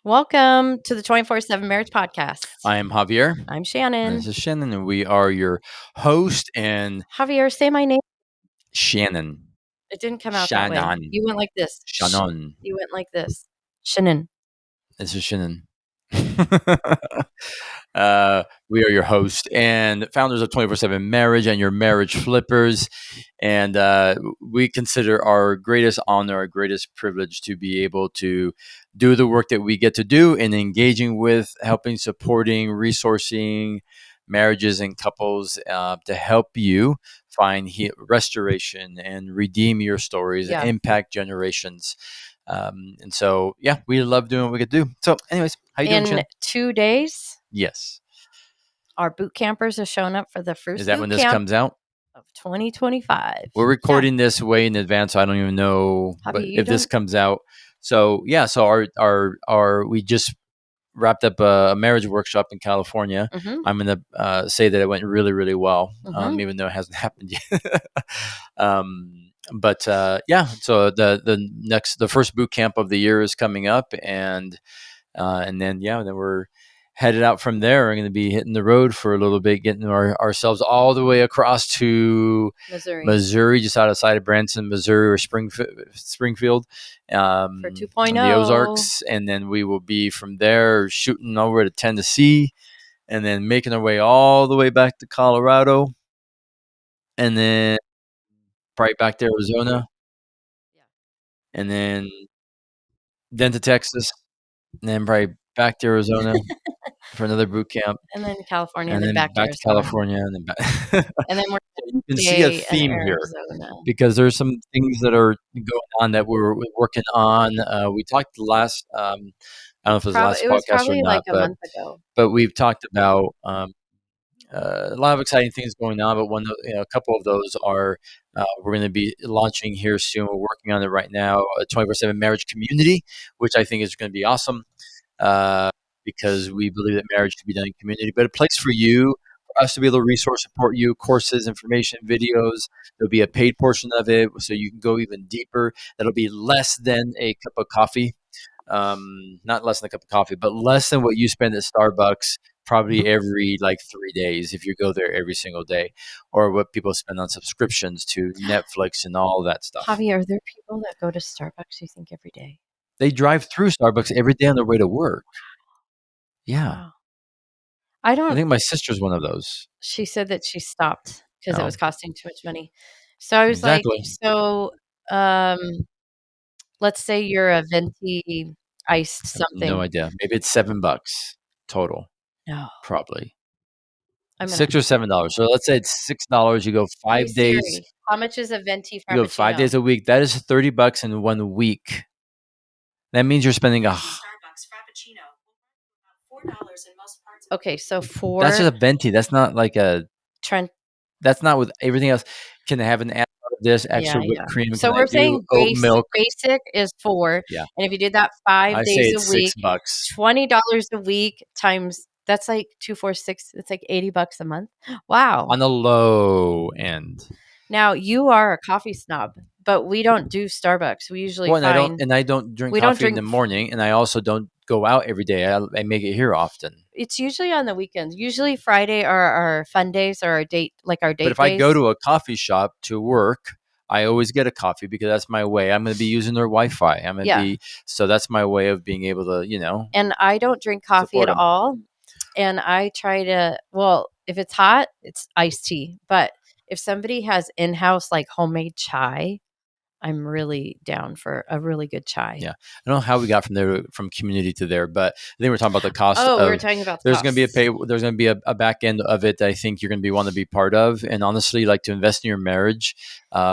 Welcome to the 24/7 Marriage Podcast. I am Javier. I'm And Shannon. this is Shannon, and we are your host and Javier, say my name. Shannon. It didn't come out that way. Shannon. You went like this. Shannon. You went like this. Shannon. This is Shannon. We are your host and founders of 24/7 Marriage and your marriage flippers. And we consider our greatest honor, our greatest privilege to be able to do the work that we get to do in engaging with, helping, supporting, resourcing marriages and couples to help you find restoration and redeem your stories, Yeah. impact generations. And so, yeah, we love doing what we could do. So, anyways, how you doing, In Shan? 2 days, Yes. our boot campers are showing up for the first Is that boot when this camp comes out? of 2025. We're recording this way in advance, so I don't even know. Javi, But you if this don't- comes out, so yeah, so our we just wrapped up a marriage workshop in California. Mhm. I'm gonna say that it went really, really well, Mhm. even though it hasn't happened yet. But yeah, so the first boot camp of the year is coming up, and then we're headed out from there. We're going to be hitting the road for a little bit, getting ourselves all the way across to Missouri, just outside of Branson, Missouri, or Springfield, For on 2.0. the Ozarks, and then we will be from there shooting over to Tennessee, and then making our way all the way back to Colorado, and then probably back to Arizona, and then to Texas, and then probably back to Arizona for another boot camp, And then California, and and then back to Arizona. California, and then back. And then we're You can see a in theme here Arizona. because there's some things that are going on that we're working on. We talked last, I don't know if it was the last It was podcast or probably not, like a month ago. but we've talked about a lot of exciting things going on. But a couple of those are we're going to be launching here soon. We're working on it right now. A 24/7 marriage community, which I think is going to be awesome. Because we believe that marriage can be done in community, but a place for you, for us to be able to resource support you, courses, information, videos. There'll be a paid portion of it, so you can go even deeper. That'll be less than a cup of coffee, not less than a cup of coffee, but less than what you spend at Starbucks probably every 3 days if you go there every single day, or what people spend on subscriptions to Netflix and all that stuff. Javi, are there people that go to Starbucks, you think, every day? They drive through Starbucks every day on their way to work. Yeah. Wow. I I don't. think my sister's one of those. She said that she stopped because it Oh. was costing too much money. So I was Exactly. like, so let's say you're a venti iced something. No idea. Maybe it's $7 total. No, Probably I'm gonna. $6 or $7. So let's say it's $6. You go 5 Hey, days. Siri, how much is a venti frappuccino? You go 5 days a week. That is $30 in 1 week. That means you're spending Starbucks frappuccino, $4 in most parts. Okay, so That's just a venti. That's not like a. Trent. That's not with everything else. Can I have an add of this extra whipped cream? So Can I we're do saying oat milk? basic is 4. Yeah. And if you did that 5 I say days it's a week, $6 $20 a week times that's like 2, 4, 6. It's like $80 a month. Wow. on the low end. Now you are a coffee snob, but we don't do Starbucks. We usually Well, find and I don't drink we don't coffee in the drink- morning, and I also don't go out every day. I make it here often. it's usually on the weekends. Usually Friday are our fun days or our date But if days. I go to a coffee shop to work, I always get a coffee because that's my way. I'm going to be using their Wi-Fi. So that's my way of being able to, And I don't drink coffee support at 'em. all. And I try to, if it's hot, it's iced tea. But if somebody has in-house like homemade chai, I'm really down for a really good chai. Yeah. I don't know how we got from community to there, but I think we're talking about the cost. Oh, of, we were talking about the there's going to be costs. there's going to be a back end of it that I think you're going to want to be part of. And honestly, to invest in your marriage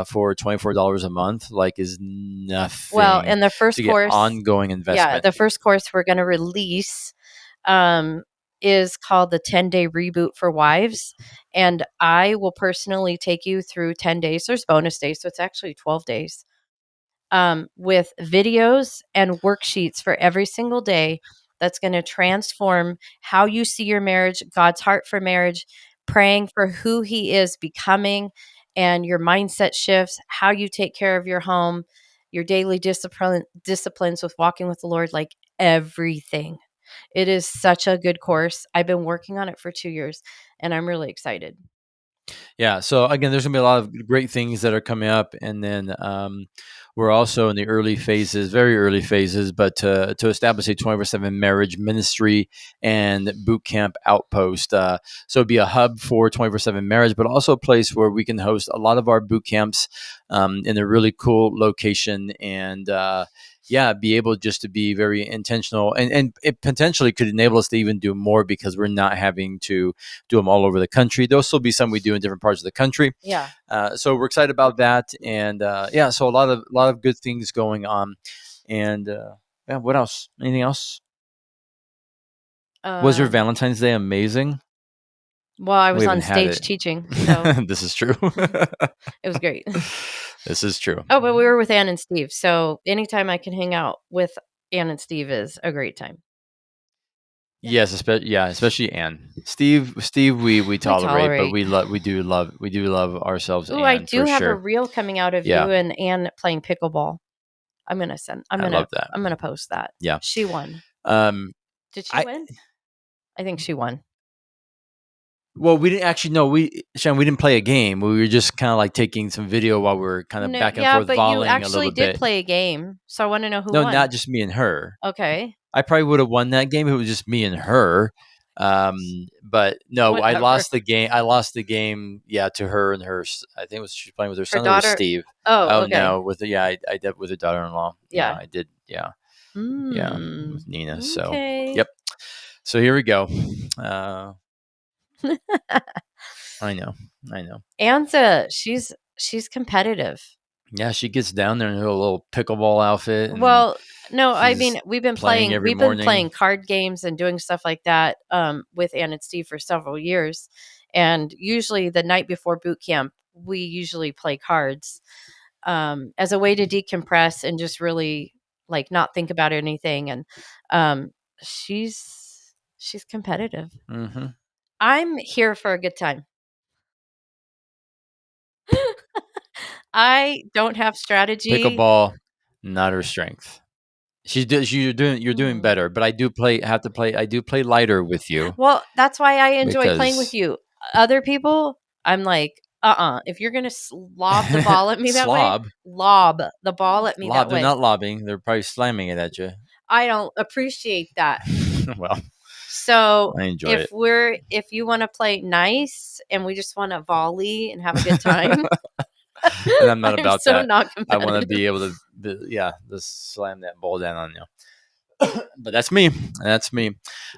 for $24 a month, is nothing. Well, and the first to course, get ongoing investment. Yeah, the first course we're going to release is called the 10-day reboot for wives. And I will personally take you through 10 days. There's bonus days, so it's actually 12 days. With videos and worksheets for every single day that's going to transform how you see your marriage, God's heart for marriage, praying for who He is becoming, and your mindset shifts, how you take care of your home, your daily disciplines with walking with the Lord. everything. It is such a good course. I've been working on it for 2 years, and I'm really excited. Yeah. So again, there's gonna be a lot of great things that are coming up, and then we're also in the early phases, very early phases, but to establish a 24/7 marriage ministry and boot camp outpost. So it'd be a hub for 24/7 marriage, but also a place where we can host a lot of our boot camps in a really cool location and. Yeah, be able just to be very intentional, and it potentially could enable us to even do more because we're not having to do them all over the country. There'll still be some we do in different parts of the country. Yeah. So we're excited about that, and yeah, so a lot of good things going on. And yeah, what else? Anything else? Was your Um, Valentine's Day amazing? well, I We was haven't on had stage it. teaching, so This is true. it was great. This is true. Oh, but we were with Ann and Steve, so anytime I can hang out with Ann and Steve is a great time. Yes, especially Anne. Steve, we We tolerate, but tolerate. we do love ourselves, Ooh, I Anne, do for have a sure. reel coming out of Yeah, you and Ann playing pickleball. I'm gonna send. I love that. I'm gonna post that. Yeah. She won. Um, Did she I win? I think she won. Well, we didn't actually know. Sean, we didn't play a game. We were just kind of like taking some video while we were kind of No, back and yeah, forth but you volleying a actually little did bit. play a game, so I want to know who No, won. not just me and her. Okay, I probably would have won that game if it was just me and her. But no, I whatever. lost the game. I lost the game. Yeah, to her and her. I think it was she was playing with her Her son or with daughter. Steve. Oh, Oh okay. no, I did with her daughter-in-law. Yeah, Yeah. I did. Yeah, yeah, Hmm. with Nina. So Okay. yep. So here we go. Uh, I know. I know. Anza, she's competitive. Yeah, she gets down there in her little pickleball outfit, and Well, no, I she's mean playing every we've been morning. playing card games and doing stuff like that with Ann and Steve for several years. And usually the night before boot camp, we usually play cards as a way to decompress and just really like not think about anything. And um, she's competitive. Hmm. I'm here for a good time. I don't have strategy. Pickleball, not her strength. You're doing Hmm. better, but I do play. Have to play. I do play lighter with you Well, that's why I enjoy playing with because you. Other people, I'm like, if you're gonna lob the ball at me that way, slob, lob the ball at me that lob. They're way. not lobbing. They're probably slamming it at you. I don't appreciate that. Well, So I enjoy it. if you want to play nice and we just want to volley and have a good time, And I'm not I'm about so that. not I want to competitive. be able to, yeah, just slam that ball down on you. But that's me. That's me.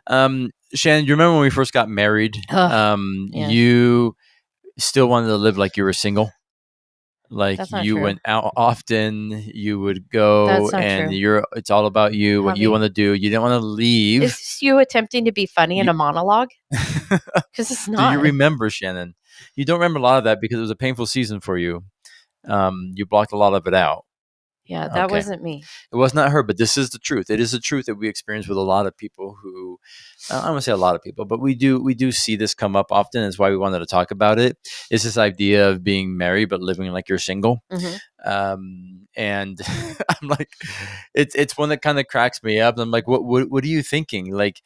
Shannon, do you remember when we first got married? Ugh, yes, You still wanted to live like you were single. Like that's not you true. went out often, you would go, That's not and true. it's all about you, what you Javi, want to do. You didn't want to is leave. this you attempting to be funny in You, a monologue? Because it's do you not. remember, Shannon? You don't remember a lot of that because it was a painful season for you. You blocked a lot of it out. Yeah, that Okay. wasn't me. It was not her, but this is the truth. It is the truth that we experience with a lot of people who, I don't want to say a lot of people, but we do see this come up often. That's why we wanted to talk about it. It's this idea of being married but living like you're single. Hmm. And I'm like, it's one that kind of cracks me up. I'm like, what are you thinking? Like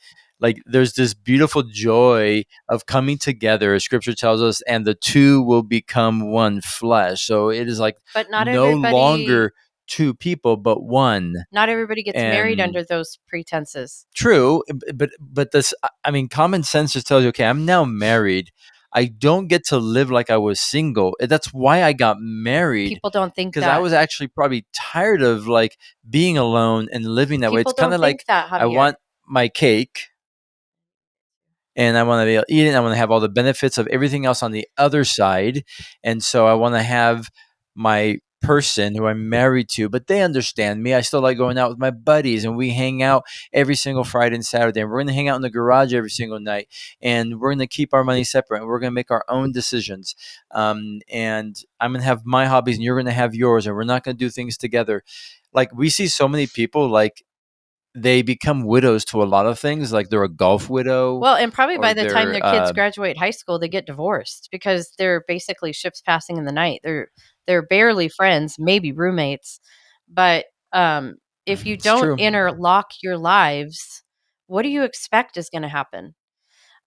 there's this beautiful joy of coming together, as Scripture tells us, and the two will become one flesh. So it is like But no longer two people, but one. not everybody gets married And under those pretenses. true, but this, I mean, common sense just tells you, okay, I'm now married. I don't get to live like I was single. That's why I got married, People don't think because I that. was actually probably tired of like being alone and living that way. It's People kind don't of think like that, I Javier. want my cake and I want to be able to eat it. I want to have all the benefits of everything else on the other side. And so I want to have my person who I'm married to, but they understand me. I still like going out with my buddies and we hang out every single Friday and Saturday. And we're going to hang out in the garage every single night. And we're going to keep our money separate and we're going to make our own decisions. And I'm going to have my hobbies and you're going to have yours. And we're not going to do things together. Like we see so many people like they become widows to a lot of things. Like they're a golf widow Well, and probably or by the time they're their kids graduate high school, they get divorced because they're basically ships passing in the night. They're barely friends, maybe roommates, but if you It's don't true. interlock your lives, what do you expect is going to happen?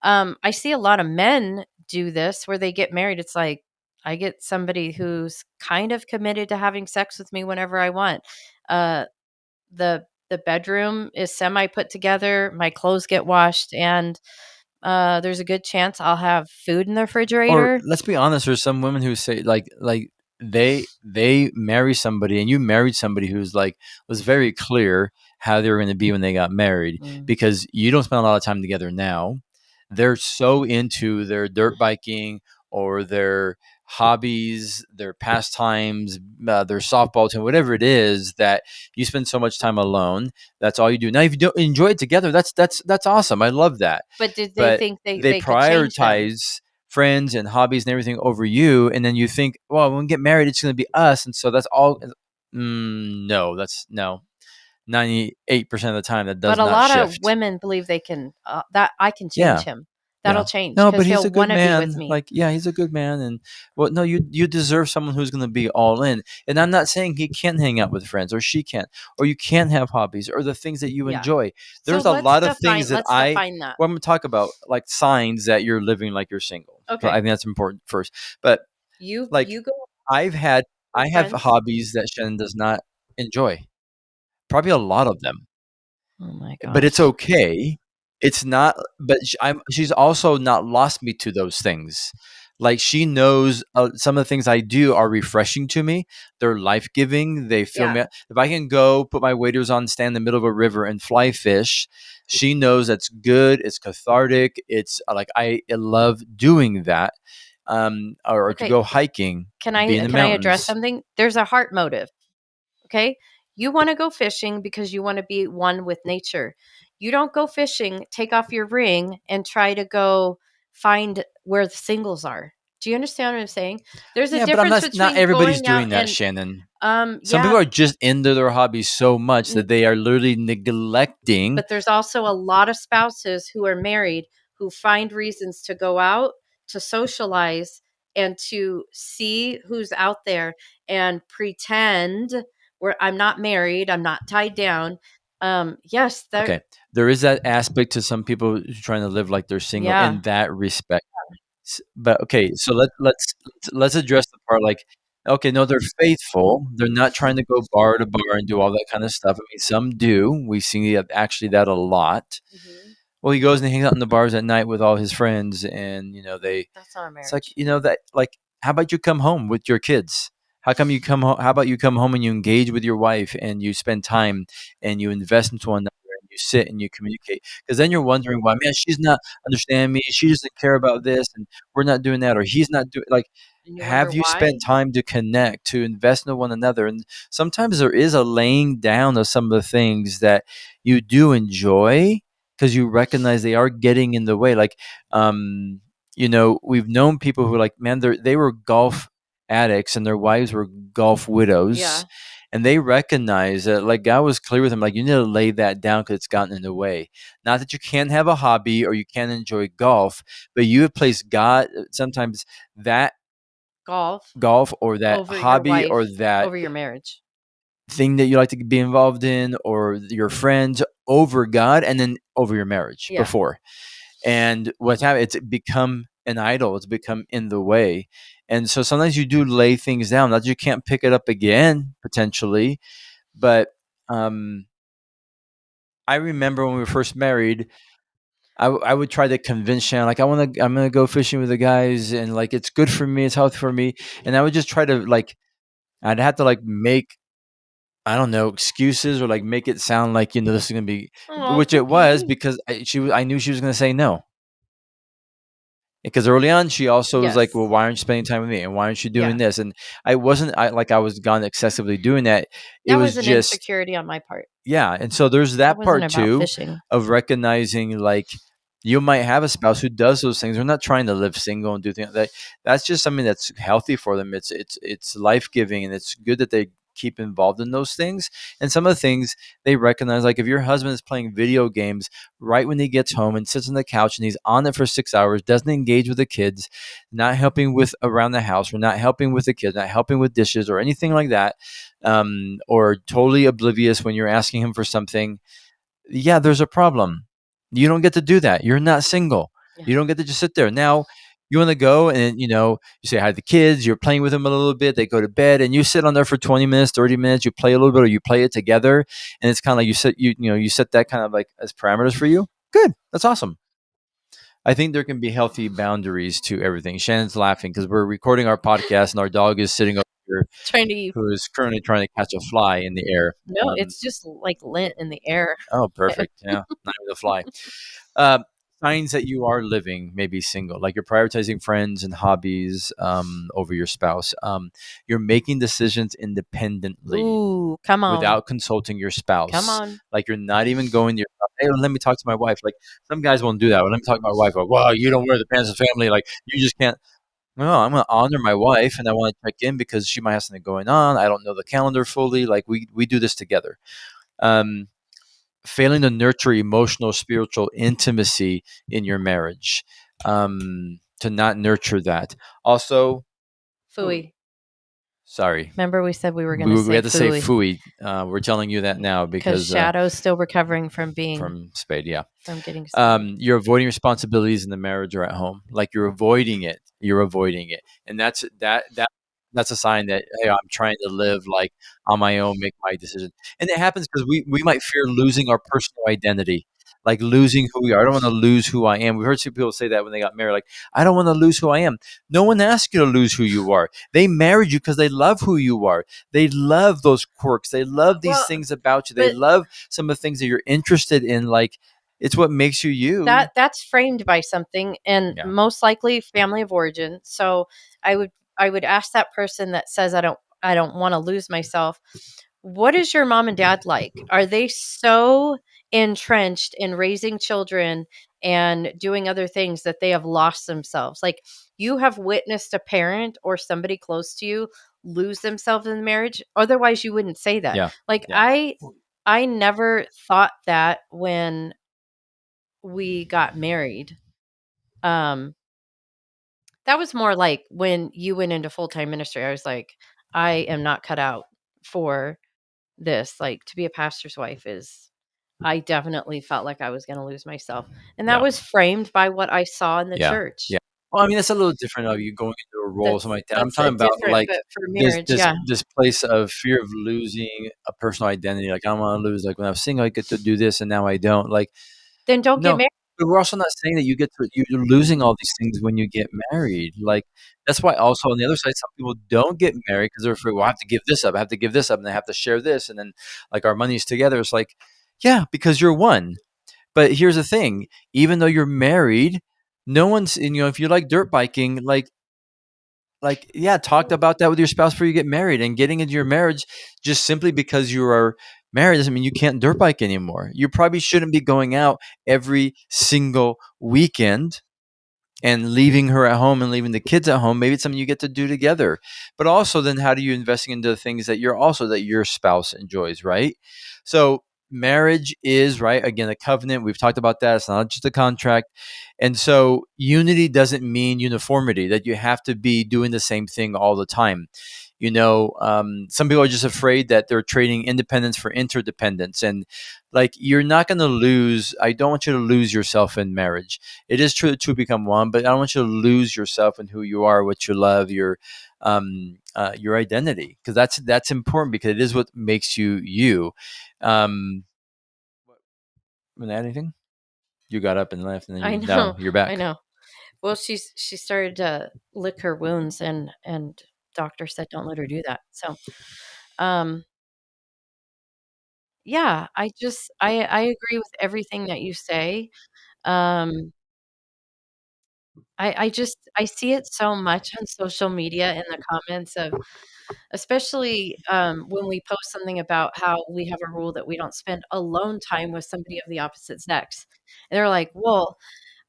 I see a lot of men do this where they get married. It's like, I get somebody who's kind of committed to having sex with me whenever I want. Uh, the bedroom is semi put together. My clothes get washed, and there's a good chance I'll have food in the Or refrigerator. let's be honest, there's some women who say like they marry somebody, and you married somebody who's like was very clear how they were going to be when they got married, Mm. because you don't spend a lot of time together now. They're so into their dirt biking or their hobbies, their pastimes, their softball team, whatever it is, that you spend so much time alone. That's all you do. Now, if you don't enjoy it together, that's awesome. I love that. But did they But think they they could change them? prioritize friends and hobbies and everything over you, and then you think, well, when we get married, it's going to be us, and so that's all. No, that's no. 98% of the time, that But does a not lot of shift. women believe they can, that I can change Yeah. him. That'll Yeah. change No, because but he's he'll a good want to be with man. me. Like, yeah, he's a good man. And well, no, you deserve someone who's going to be all in. And I'm not saying he can't hang out with friends or she can't, or you can't have hobbies or the things that you Yeah. enjoy. So There's a lot of things that let's define that. well, I'm going to talk about like signs that you're living like you're single. So I Okay. think that's important first. But like, You go I've had, with I have friends. hobbies that Shannon does not enjoy. Probably a lot of them, Oh my but it's gosh. okay. It's not, but she's also not lost me to those things. Like she knows some of the things I do are refreshing to me. They're life giving. They fill me Yeah. up. If I can go put my waders on, stand in the middle of a river and fly fish, she knows that's good. It's cathartic. It's like I love doing that. Or to Okay. go hiking, be in the Can I address mountains. something? There's a heart motive. Okay. You want to go fishing because you want to be one with nature. You don't go fishing, take off your ring, and try to go find where the singles are. Do you understand what I'm saying? There's a Yeah, but I'm difference not between everybody's going out doing that, and, Shannon. Some yeah, people are just into their hobbies so much n- that they are literally neglecting. but there's also a lot of spouses who are married who find reasons to go out, to socialize, and to see who's out there and pretend where I'm not married, I'm not tied down. Yes, there. Okay, there is that aspect to some people trying to live like they're single in Yeah. that respect. But okay, so let's address the part like, okay, no, they're faithful. They're not trying to go bar to bar and do all that kind of stuff. I mean, some do. We see that actually that a lot. Mhm. Well, he goes and hangs out in the bars at night with all his friends, and they. That's not a It's like marriage. that. Like, how about you come home with your kids? How come you come home? How about you come home and you engage with your wife and you spend time and you invest into one another and you sit and you communicate? Because then you're wondering why, man, she's not understanding me. She doesn't care about this, and we're not doing that, or he's not doing like. And you wonder Have you spent why? time to connect, to invest in one another? And sometimes there is a laying down of some of the things that you do enjoy because you recognize they are getting in the way. Like, um, we've known people who are like, man, they were golf addicts and their wives were golf widows. Yeah. And they recognize that, like, God was clear with them, like, you need to lay that down because it's gotten in the way. Not that you can't have a hobby or you can't enjoy golf, but you have placed God, sometimes that Golf golf or that over your hobby or wife, that over your marriage. thing that you like to be involved in or your friends over God and then over your marriage Yeah. before. And what's happened, it's become an idol. It's become in the way. And so sometimes you do lay things down. Not that you can't pick it up again, potentially. But um, I remember when we were first married, I would try to convince Shannon, like, I'm going to go fishing with the guys. And like, it's good for me. It's healthy for me. And I would just try to like, I'd have to like make, I don't know, excuses or like make it sound like, this is going to be, Oh. which it was because I knew she was going to say no. Because early on, she also was like, "Well, Yes. why aren't you spending time with me? And why aren't you doing Yeah. this?" And I was gone excessively doing that. It That was was an just insecurity on my part. yeah. And so there's That that wasn't part about too fishing. of recognizing like you might have a spouse who does those things. They're not trying to live single and do things that. That's just something that's healthy for them. It's life giving and it's good that they keep involved in those things. And some of the things they recognize, like if your husband is playing video games right when he gets home and sits on the couch and he's on it for 6 hours, doesn't engage with the kids, not helping with around the house, or not helping with the kids, not helping with dishes or anything like that. or totally oblivious when you're asking him for something, yeah, there's a problem. You don't get to do that. You're not single. Yeah. You don't get to just sit there. Now, you want to go and, you say hi to the kids, you're playing with them a little bit, they go to bed, and you sit on there for 20 minutes, 30 minutes, you play a little bit, or you play it together. And it's kind of like you set that kind of like as parameters for you. Good. That's awesome. I think there can be healthy boundaries to everything. Shannon's laughing because we're recording our podcast and our dog is sitting over here Trying to eat. who is currently trying to catch a fly in the air. No, it's just like lint in the air. Oh, perfect. Yeah, not even a fly. Uh, Signs that you are living maybe single, like you're prioritizing friends and hobbies over your spouse. You're making decisions independently Ooh, come on. without consulting your Come spouse. on. Like you're not even going to your, hey, let me talk to my wife. Like some guys won't do that. Well, let me talk to my wife. Like, well, you don't wear the pants of family. Like you just can't. No, I'm going to honor my wife, and I want to check in because she might have something going on. I don't know the calendar fully. Like we do this together. Um, Failing to nurture emotional, spiritual intimacy in your marriage, to not nurture that. Also, Fooey. sorry, Remember we said we were going to we say had to say fooey fooey. We're telling you that now because because Shadow's still recovering from spade, yeah. getting spayed. You're avoiding responsibilities in the marriage or at home. Like you're avoiding it. You're avoiding it, and that's a sign that, hey, I'm trying to live like on my own, make my decision. And it happens because we might fear losing our personal identity, like losing who we are. I don't want to lose who I am. We heard some people say that when they got married, like, I don't want to lose who I am. No one asked you to lose who you are. They married you because they love who you are. They love those quirks. They love these Well, things about you. They but love some of the things that you're interested in. Like it's what makes you you. that's framed by something, and Yeah. most likely family of origin. So I would I would ask that person that says I don't want to lose myself, what is your mom and dad like? Are they so entrenched in raising children and doing other things that they have lost themselves? Like, you have witnessed a parent or somebody close to you lose themselves in the marriage, otherwise you wouldn't say that. Yeah. Like, Yeah. I never thought that when we got married. Um, that was more like when you went into full-time ministry. I was like, I am not cut out for this. Like, to be a pastor's wife is, I definitely felt like I was going to lose myself. And that Yeah. was framed by what I saw in the Yeah. church. Yeah. Well, I mean, that's a little different of you going into a role, something like that. I'm That's a talking about different, like but for this marriage, this yeah. this place of fear of losing a personal identity. Like I don't want to lose. Like when I was single, I get to do this, and now I don't. Like Then don't get no, married. but we're also not saying that you're losing all these things when you get married. Like that's why also on the other side, some people don't get married because they're afraid. Well, I have to give this up. I have to give this up, and they have to share this, and then like our money's together. It's like, yeah, because you're one. But here's the thing: even though you're married, no one's. If you like dirt biking, like yeah, talk about that with your spouse before you get married. And getting into your marriage just simply because you are married doesn't mean you can't dirt bike anymore. You probably shouldn't be going out every single weekend and leaving her at home and leaving the kids at home. Maybe it's something you get to do together. But also then how do you investing into the things that your spouse enjoys, right? So marriage is, right, again, a covenant. We've talked about that. It's not just a contract. And so unity doesn't mean uniformity, that you have to be doing the same thing all the time. Some people are just afraid that they're trading independence for interdependence. And like, you're not going to lose. I don't want you to lose yourself in marriage. It is true that two become one, but I don't want you to lose yourself in who you are, what you love, your identity, because that's important because it is what makes you you. Um, Want to add anything? You got up and left, and then I now know. you're I back. know. Well, she started to lick her wounds, and doctor said don't let her do that. So, um, yeah, I agree with everything that you say. Um, I see it so much on social media in the comments of, especially when we post something about how we have a rule that we don't spend alone time with somebody of the opposite sex. And they're like, well,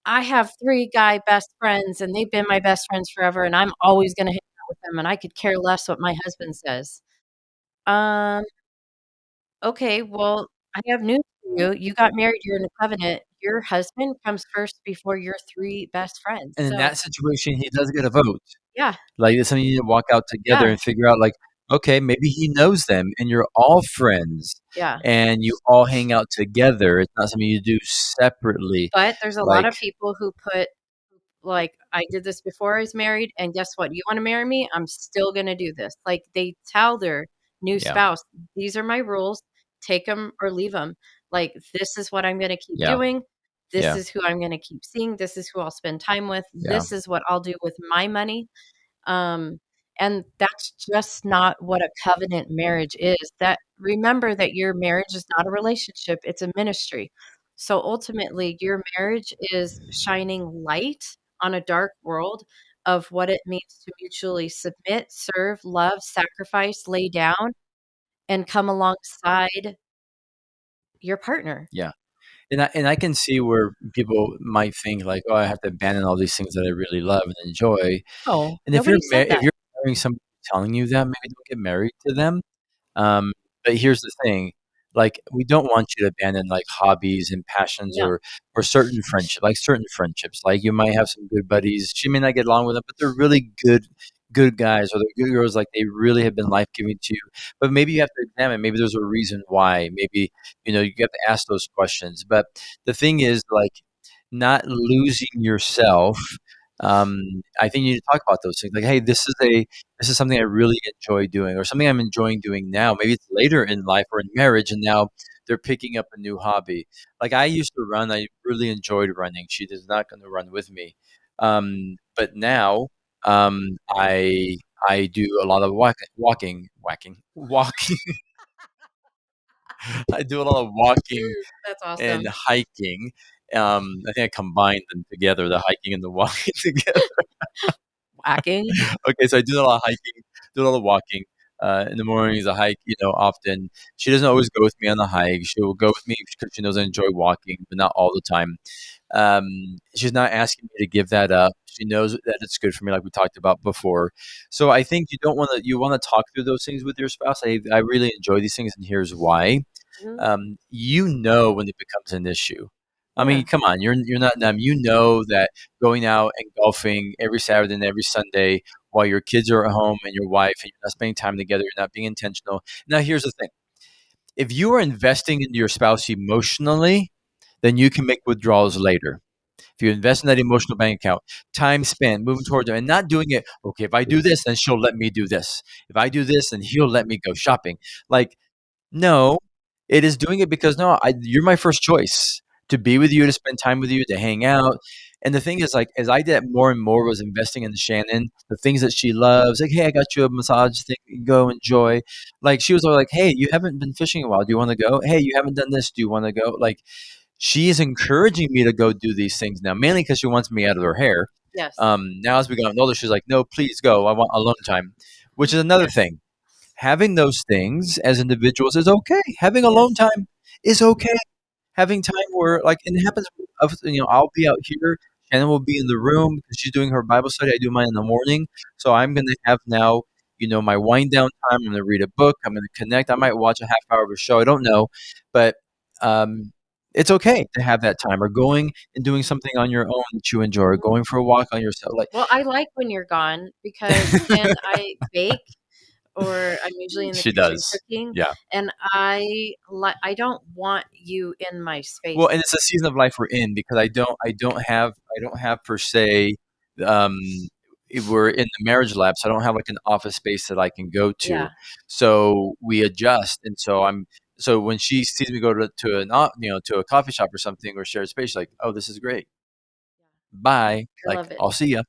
I have three guy best friends and they've been my best friends forever and I'm always going to hang out with them and I could care less what my husband says. Um, okay, well, I have news for you. You got married, you're in a covenant. Your husband comes first before your three best friends. And in So, that situation, he does get a vote. yeah, Like it's something you need to walk out together yeah. and figure out. Like Okay, maybe he knows them and you're all friends Yeah. and you all hang out together. It's not something you do separately. But there's a lot Like, of people who put, like, I did this before I was married, and guess what? You wanna marry me? I'm still gonna do this. Like, they tell their new yeah, spouse, "These are my rules. Take them or leave them. Like, this is what I'm gonna keep yeah, doing. This yeah, is who I'm gonna keep seeing. This is who I'll spend time with. yeah, This is what I'll do with my money." Um, and that's just not what a covenant marriage is. That remember that your marriage is not a relationship, it's a ministry. So ultimately, your marriage is shining light on a dark world of what it means to mutually submit, serve, love, sacrifice, lay down, and come alongside your partner. yeah. And I can see where people might think like, "Oh, I have to abandon all these things that I really love and enjoy." Oh, And nobody said if that. you're marrying somebody telling you that, maybe don't get married to them. Um, but here's the thing, like, we don't want you to abandon, like, hobbies and passions No. or certain friendships. Like, you might have some good buddies. She may not get along with them, but they're really good guys or they're good girls, like, they really have been life-giving to you. But maybe you have to examine, maybe there's a reason why. Maybe, you have to ask those questions. But the thing is, like, not losing yourself, I think you need to talk about those things. Like, "Hey, this is something I really enjoy doing or something I'm enjoying doing now." Maybe it's later in life or in marriage, and now they're picking up a new hobby. Like, I used to run, I really enjoyed running. She is not gonna run with me. But now, I do a lot of walking. I do a lot of walking That's and awesome. hiking. I think I combined them together, the hiking and the walking together. Whacking. Okay, so I do a lot of hiking, do a lot of walking. In the mornings, I hike, often. She doesn't always go with me on the hike. She will go with me because she knows I enjoy walking, but not all the time. She's not asking me to give that up. She knows that it's good for me, like we talked about before. So I think you want to talk through those things with your spouse. I really enjoy these things, and here's why. Mhm. You know when it becomes an issue. I Yeah. mean, come on, you're not dumb. You know that going out and golfing every Saturday and every Sunday while your kids are at home and your wife and you're not spending time together, you're not being intentional. Now, here's the thing: if you are investing into your spouse emotionally, then you can make withdrawals later. If you invest in that emotional bank account, time spent moving towards her and not doing it, okay, if I do this, then she'll let me do this. If I do this, then he'll let me go shopping. Like, no, it is doing it because no, you're my first choice to be with you, to spend time with you, to hang out. And the thing is, like, as I did more and more, was investing in Shannon, the things that she loves. Like, hey, I got you a massage thing, go enjoy. Like, she was always like, hey, you haven't been fishing in a while. Do you want to go? Hey, you haven't done this. Do you want to go? Like, she is encouraging me to go do these things now, mainly because she wants me out of her hair. Yes. Now, as we got older, she's like, no, please go. I want alone time, which is another thing. Having those things as individuals is okay. Having alone Yes. time is okay. Having time where, like, and it happens, I'll be out here, Shannon will be in the room because she's doing her Bible study. I do mine in the morning. So I'm going to have now, my wind down time. I'm going to read a book. I'm going to connect. I might watch a half hour of a show. I don't know. But um, it's okay to have that time or going and doing something on your own that you enjoy or Mhm. going for a walk on yourself. Like, Well, I like when you're gone because then I bake or I'm usually in the she kitchen does. cooking, Yeah. and I don't want you in my Well, space. and it's a season of life we're in because I don't have per se, um, if we're in the marriage lab, so I don't have like an office space that I can go to. Yeah. So we adjust, and so when she sees me go to a coffee shop or something or shared space, she's like, oh, this is great. Bye. I Like, love it. I'll see ya.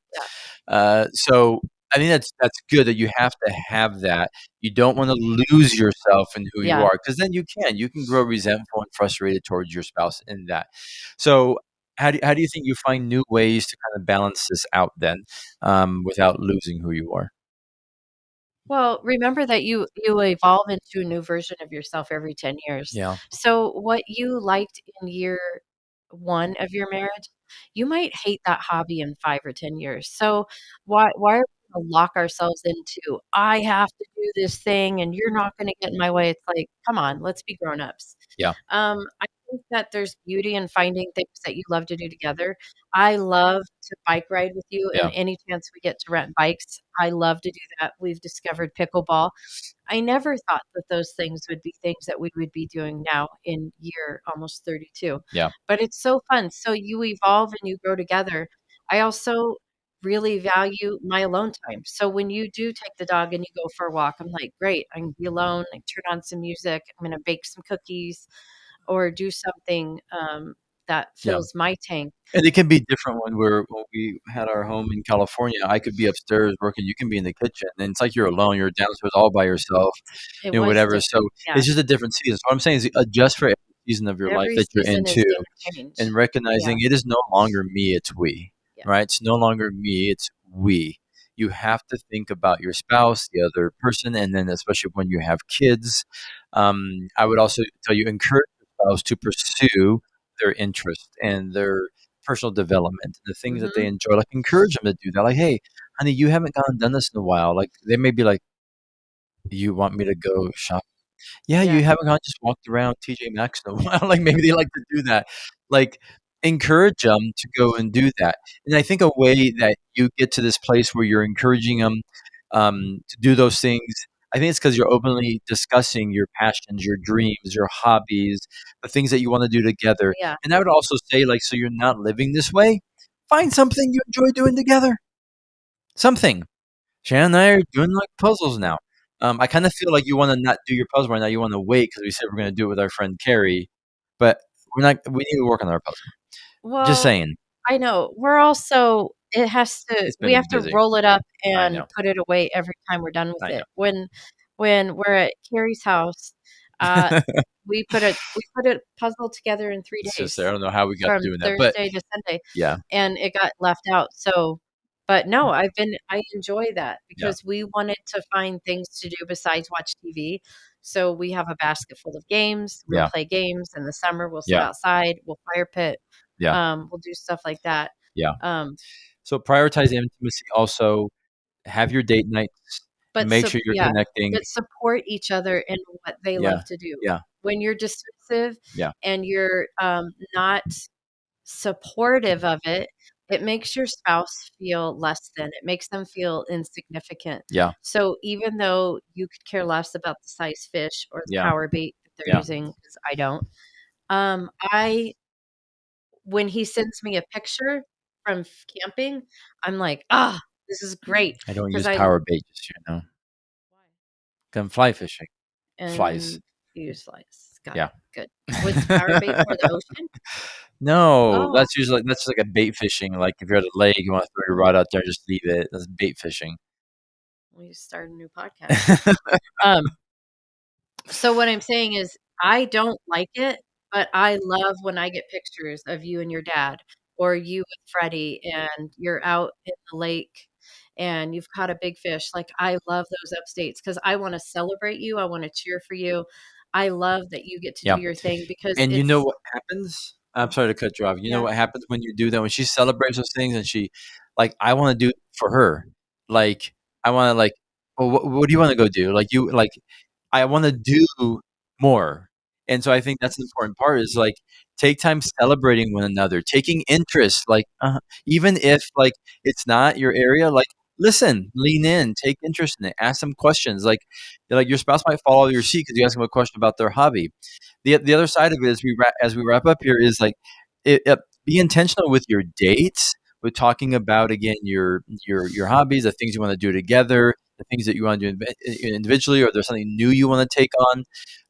Yeah. So I think that's good that you have to have that. You don't want to lose yourself in who you Yeah. are because then you can grow resentful and frustrated towards your spouse in that. So how do you think you find new ways to kind of balance this out then, without losing who you are? Well, remember that you evolve into a new version of yourself every 10 years. Yeah, So what you liked in year 1 of your marriage, you might hate that hobby in 5 or 10 years. So why are we gonna lock ourselves into, "I have to do this thing, and you're not gonna get in my way." It's like, "Come on, let's be grown-ups." yeah, Um, think that there's beauty in finding things that you love to do together. I love to bike ride with you, and Yeah, any chance we get to rent bikes, I love to do that. We've discovered pickleball. I never thought that those things would be things that we would be doing now in year almost 32. yeah, But it's so fun. So you evolve and you grow together. I also really value my alone time. So when you do take the dog and you go for a walk, I'm like, great, I can be alone. I turn on some music. I'm going to bake some cookies or do something that yeah. fills my tank. And it can be different when we had our home in California. I could be upstairs working, you can be in the kitchen, and it's like you're alone. You're downstairs all by yourself, It was whatever. So different. Yeah. it's just a different season. So what I'm saying is adjust for every season of your life Every that you're season is into, going to change. and Yeah. recognizing it is no longer me, it's we. Yeah. Right? It's no longer me, it's we. You have to think about your spouse, the other person, and then especially when you have kids. I would also tell you encourage your spouse to pursue their interest and their personal development, the things that they Hmm. enjoy. Like encourage them to do that. Like, hey, honey, you haven't gone and done this in a while. Like they may be like, you want me to go shop? Yeah, Yeah. you haven't gone just walked around TJ Maxx in a while. Like maybe they like to do that. Like encourage them to go and do that. And I think a way that you get to this place where you're encouraging them to do those things. I think it's because you're openly discussing your passions, your dreams, your hobbies, the things that you want to do together. Yeah. And I would also say, like, so you're not living this way. Find something you enjoy doing together. Something. Shannon and I are doing like puzzles now. I kind of feel like you want to not do your puzzle right now. You want to wait because we said we're going to do it with our friend Carrie, but we're not. We need to work on our puzzle. Just Well, saying, I know. We're also it has to it's we been have to busy. roll it up I and know. put it away every time we're done with I it. When we're at Carrie's house, uh, know. we put a puzzle together in 3 It's just there. I days don't know how we got to from doing that, but Thursday to Sunday, yeah, and it got left out. So, but no, I enjoy that yeah, because we wanted to find things to do besides watch TV. So we have a basket full of games. We'll yeah, play games in the summer. We'll sit yeah, outside. We'll fire pit. yeah, We'll do stuff like that. yeah. Um, So prioritize intimacy. Also, have your date nights. but Make sure you're yeah, connecting. but support each other in what they Yeah, love to do. yeah, When you're dismissive yeah, and you're not supportive of it, it makes your spouse feel less than. It makes them feel insignificant. yeah, So even though you could care less about the size fish or the yeah, power bait that they're yeah. using, because I don't, I when he sends me a picture from camping, I'm like, ah, this is great I don't because use I power bait, just so you know. Come fly fishing. Flies. and use slice. Got Yeah. it. Good. What's power bait for the ocean? No, Oh, that's just like a bait fishing. Like if you're at a lake, you want to throw your rod out there, just leave it. That's bait fishing. we start a new podcast. Um, So what I'm saying is I don't like it, but I love when I get pictures of you and your dad or you with Freddie and you're out in the lake and you've caught a big fish. Like I love those updates because I want to celebrate you. I want to cheer for you. I love that you get to do Yeah. your thing because And you know it's what happens? I'm sorry to cut you off. You know yeah. what happens when you do that? When she celebrates those things and she, like, I want to do it for her. Like, I want to, like, well, what do you want to go do? Like, I want to do more. And so I think that's an important part is like take time celebrating one another, taking interest, like even if like it's not your area, like listen, lean in, take interest in it, ask them questions. Like your spouse might fall out of your seat because you ask them a question about their hobby. The other side of it is as we wrap up here is like be intentional with your dates. With talking about again your hobbies, the things you want to do together, the things that you want to do individually, or there's something new you want to take on.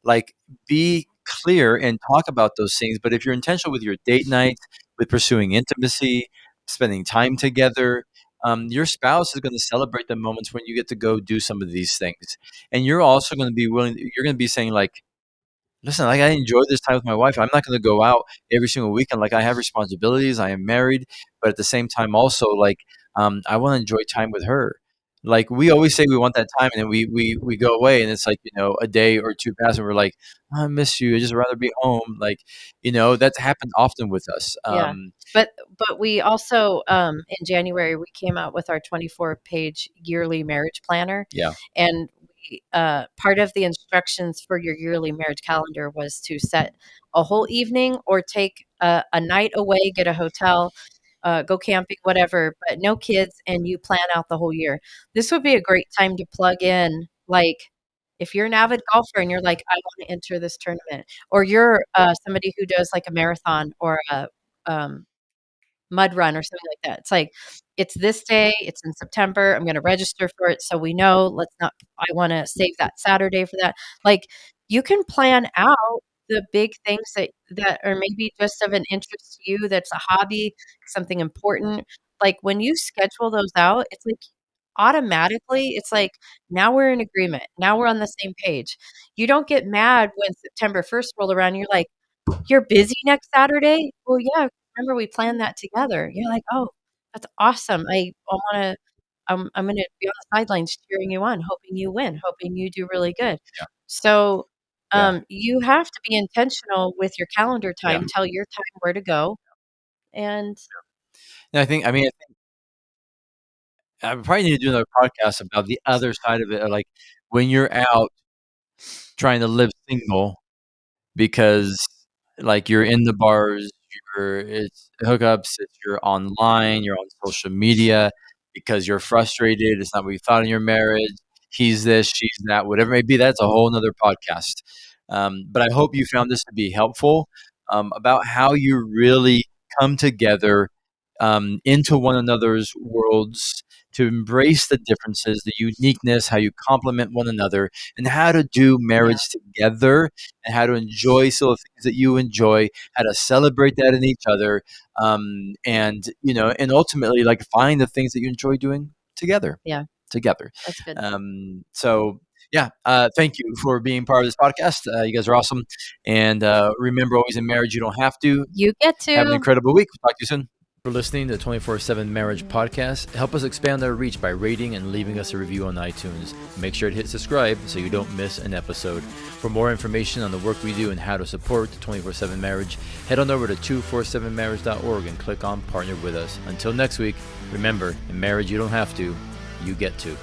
Like be clear and talk about those things. But if you're intentional with your date night, with pursuing intimacy, spending time together, your spouse is going to celebrate the moments when you get to go do some of these things, and you're also going to be willing. You're going to be saying like, listen, like I enjoy this time with my wife. I'm not going to go out every single weekend. Like I have responsibilities. I am married, but at the same time, also like I want to enjoy time with her. Like we always say, we want that time, and then we go away, and it's like a day or two pass, and we're like, "Oh, I miss you. I just rather be home. Like that's happened often with us. Yeah. But we also in January we came out with our 24-page yearly marriage planner Yeah, and part of the instructions for your yearly marriage calendar was to set a whole evening or take a night away, get a hotel, go camping, whatever, but no kids, and you plan out the whole year. This would be a great time to plug in, like, if you're an avid golfer and you're like, I want to enter this tournament, or you're somebody who does like a marathon or a um, mud run or something like that. It's like, it's this day, it's in September, I'm gonna register for it so we know, let's not I wanna save that Saturday for that. Like, you can plan out the big things that are maybe just of an interest to you, that's a hobby, something important. Like, when you schedule those out, it's like automatically, it's like, now we're in agreement, now we're on the same page. You don't get mad when September 1st rolled around, you're like, "You're busy next Saturday?" "Well, yeah, remember we planned that together." You're like, "Oh, that's awesome. I wanna I'm gonna be on the sidelines cheering you on, hoping you win, hoping you do really good." Yeah. So, Yeah. you have to be intentional with your calendar Yeah. time, tell your time where to go, and And I probably need to do another podcast about the other side of it. Like when you're out trying to live single because like you're in the bars, it's hookups, you're online, you're on social media because you're frustrated. It's not what you thought in your marriage. He's this, she's that, whatever it may be. That's a whole nother podcast. But I hope you found this to be helpful about how you really come together into one another's worlds to embrace the differences, the uniqueness, how you complement one another, and how to do yeah, marriage together and how to enjoy some of the things that you enjoy, how to celebrate that in each other, and and ultimately like find the things that you enjoy doing together. yeah, Together. that's good. So yeah, thank you for being part of this podcast. You guys are awesome, and remember, always in marriage, you don't have to. You get Have an to. incredible week. Talk to you soon. For listening to the 24/7 Marriage Podcast. Help us expand our reach by rating and leaving us a review on iTunes. Make sure to hit subscribe so you don't miss an episode. For more information on the work we do and how to support 24/7 Marriage, head on over to 247marriage.org and click on Partner with Us. Until next week, remember, in marriage you don't have to, you get to.